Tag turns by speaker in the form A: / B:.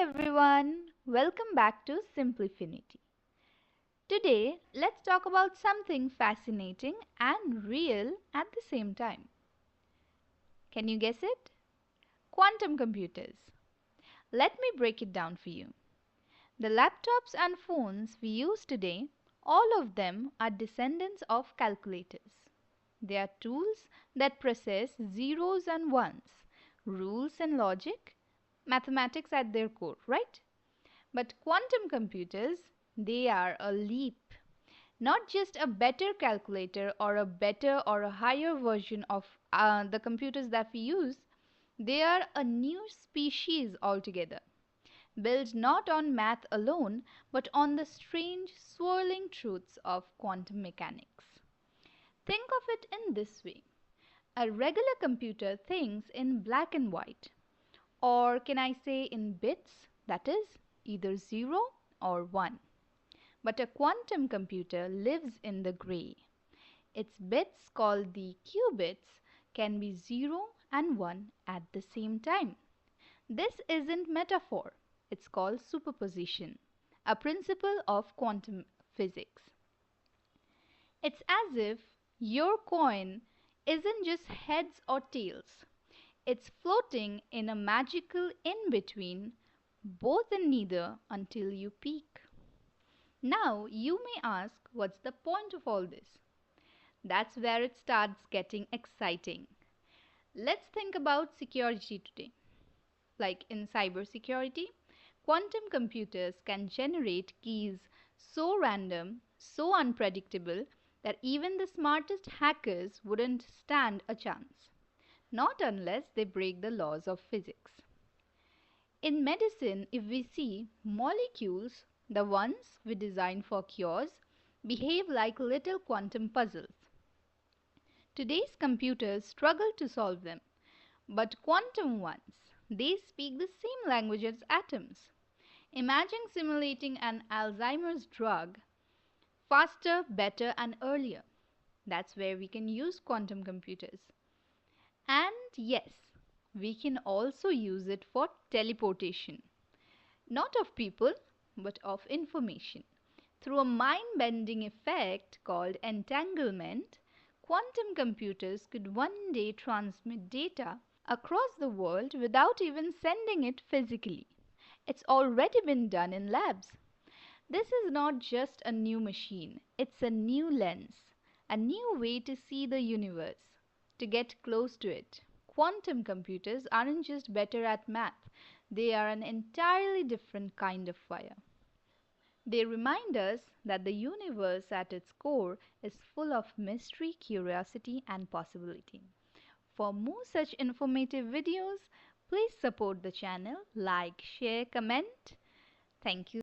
A: everyone, welcome back to Simplifinity. Today, let's talk about something fascinating and real at the same time. Can you guess it? Quantum computers. Let me break it down for you. The laptops and phones we use today, all of them are descendants of calculators. They are tools that process zeros and ones, rules and logic, mathematics at their core, right? But quantum computers, they are a leap. Not just a better calculator or a better or a higher version of the computers that we use, they are a new species altogether, built not on math alone, but on the strange, swirling truths of quantum mechanics. Think of it in this way. A regular computer thinks in black and white, or can I say in bits, that is, either 0 or 1. But a quantum computer lives in the gray. Its bits, called the qubits, can be 0 and 1 at the same time. This isn't metaphor, it's called superposition, a principle of quantum physics. It's as if your coin isn't just heads or tails. It's floating in a magical in-between, both and neither until you peak. Now, you may ask, what's the point of all this? That's where it starts getting exciting. Let's think about security today. Like in cybersecurity, quantum computers can generate keys so random, so unpredictable, that even the smartest hackers wouldn't stand a chance. Not unless they break the laws of physics. In medicine, if we see molecules, the ones we design for cures, behave like little quantum puzzles. Today's computers struggle to solve them, but quantum ones, they speak the same language as atoms. Imagine simulating an Alzheimer's drug faster, better, and earlier. That's where we can use quantum computers. And yes, we can also use it for teleportation. Not of people, but of information. Through a mind-bending effect called entanglement, quantum computers could one day transmit data across the world without even sending it physically. It's already been done in labs. This is not just a new machine, it's a new lens, a new way to see the universe, to get close to it. Quantum computers aren't just better at math, they are an entirely different kind of fire. They remind us that the universe at its core is full of mystery, curiosity, and possibility. For more such informative videos, please support the channel, like, share, comment. Thank you.